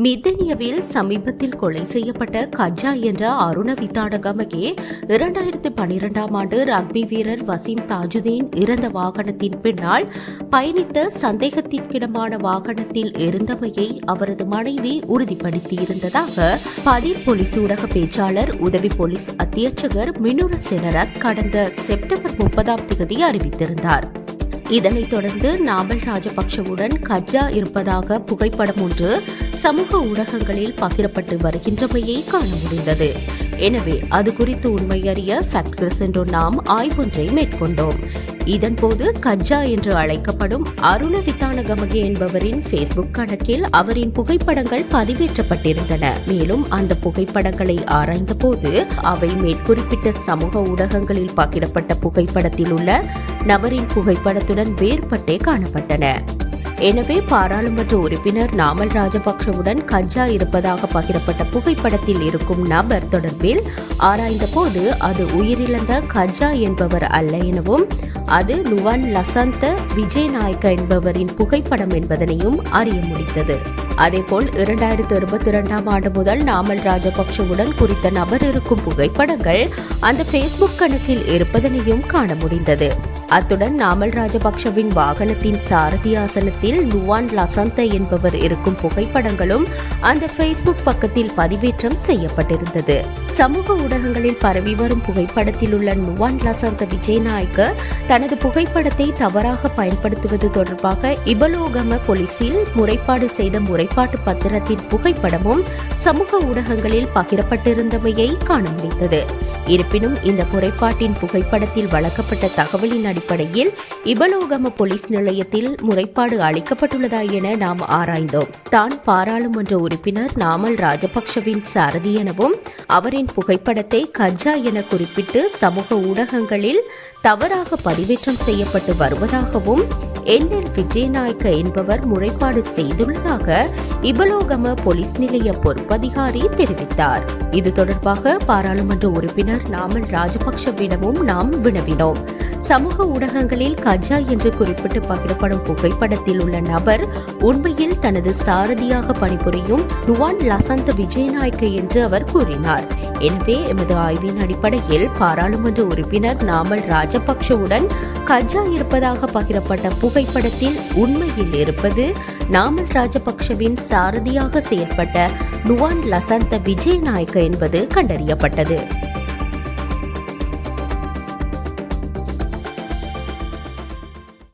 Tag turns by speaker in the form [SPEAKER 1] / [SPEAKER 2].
[SPEAKER 1] மித்தனியவில் சமீபத்தில் கொலை செய்யப்பட்ட கஜா என்ற அருண வித்தாடகமகே 2012ஆம் ஆண்டு ரக்பி வீரர் வசீம் தாஜுதீன் இறந்த வாகனத்தின் பின்னால் பயணித்த சந்தேகத்திற்கிடமான வாகனத்தில் இருந்தமையை அவரது மனைவி உறுதிப்படுத்தியிருந்ததாக பதில் போலீஸ் ஊடக பேச்சாளர் உதவி போலீஸ் அத்தியட்சகர் மினுர செனரத் கடந்த செப்டம்பர் 30ஆம் தேதி அறிவித்திருந்தார். இதனைத் தொடர்ந்து நாமல் ராஜபக்ஷவுடன் கஜா இருப்பதாக புகைப்படம் ஒன்று சமூக ஊடகங்களில் பகிரப்பட்டு வருகின்றமையை காண முடிந்தது. எனவே அது குறித்து உண்மை அறிய ஃபேக்ட் சென்று நாம் ஆய்வொன்றை மேற்கொண்டோம். இதன்போது கஜா என்று அழைக்கப்படும் அருண வித்தானகமகே என்பவரின் ஃபேஸ்புக் கணக்கில் அவரின் புகைப்படங்கள் பதிவேற்றப்பட்டிருந்தன. மேலும் அந்த புகைப்படங்களை ஆராய்ந்த போது அவை மேற்குறிப்பிட்ட சமூக ஊடகங்களில் பகிரப்பட்ட புகைப்படத்தில் உள்ள நபரின் புகைப்படத்துடன் வேறுபட்டே காணப்பட்டன. எனவே பாராளுமன்ற உறுப்பினர் நாமல் ராஜபக்ஷவுடன் கஜா இருப்பதாக பகிரப்பட்ட புகைப்படத்தில் இருக்கும் நபர் தொடர்பில் ஆராய்ந்த போது அது உயிரிழந்த கஜா என்பவர் அல்ல எனவும் அது நுவான் லசந்த விஜயநாயக்க என்பவரின் புகைப்படம் என்பதனையும் அறிய முடிந்தது. அதேபோல் 2022ஆம் ஆண்டு முதல் நாமல் ராஜபக்ஷவுடன் குறித்த நபர் இருக்கும் புகைப்படங்கள் அந்த ஃபேஸ்புக் கணக்கில் இருப்பதனையும் காண முடிந்தது. அத்துடன் நாமல் ராஜபக்ஷவின் வாகனத்தின் சாரதி ஆசனத்தில் நுவான் லசந்த என்பவர் இருக்கும் புகைப்படங்களும் அந்த ஃபேஸ்புக் பக்கத்தில் பதிவேற்றம் செய்யப்பட்டிருந்தது. சமூக ஊடகங்களில் பரவி வரும் புகைப்படத்தில் உள்ள நுவான் லசந்த விஜயநாயக்க தனது புகைப்படத்தை தவறாக பயன்படுத்துவது தொடர்பாக இபலோகம போலீசில் முறைப்பாடு செய்த முறைப்பாட்டு பத்திரத்தின் புகைப்படமும் சமூக ஊடகங்களில் பகிரப்பட்டிருந்தமையை காண முடிந்தது. இருப்பினும் இந்த முறைப்பாட்டின் புகைப்படத்தில் வழங்கப்பட்ட தகவலின் அடிப்படையில் இபலோகம போலீஸ் நிலையத்தில் முறைப்பாடு அளிக்கப்பட்டுள்ளதா என நாம் ஆராய்ந்தோம். தான் பாராளுமன்ற உறுப்பினர் நாமல் ராஜபக்ஷவின் சாரதி எனவும் அவரின் புகைப்படத்தை கஜா என குறிப்பிட்டு சமூக ஊடகங்களில் தவறாக பதிவேற்றம் செய்யப்பட்டு வருவதாகவும் என்எல் விஜயநாயக்க என்பவர் முறைப்பாடு செய்துள்ளதாக இபலோகம போலீஸ் நிலைய பொறுப்பதிகாரி தெரிவித்தார். இது தொடர்பாக பாராளுமன்ற உறுப்பினர் நாமல் ராஜபக்ஷவிடமும் நாம் வினவினோம். சமூக ஊடகங்களில் கஜா என்று குறிப்பிட்டு பகிரப்படும் புகைப்படத்தில் உள்ள நபர் உண்மையில் தனது சாரதியாக பணிபுரியும் நுவான் லசந்த விஜயநாயக்க என்று அவர் கூறினார். எனவே எமது ஆய்வின் அடிப்படையில் பாராளுமன்ற உறுப்பினர் நாமல் ராஜபக்ஷவுடன் கஜா இருப்பதாக பகிரப்பட்ட புகைப்படத்தில் உண்மையில் இருப்பது நாமல் ராஜபக்ஷவின் சாரதியாக செயல்பட்ட நுவான் லசந்த விஜயநாயக்க என்பது கண்டறியப்பட்டது.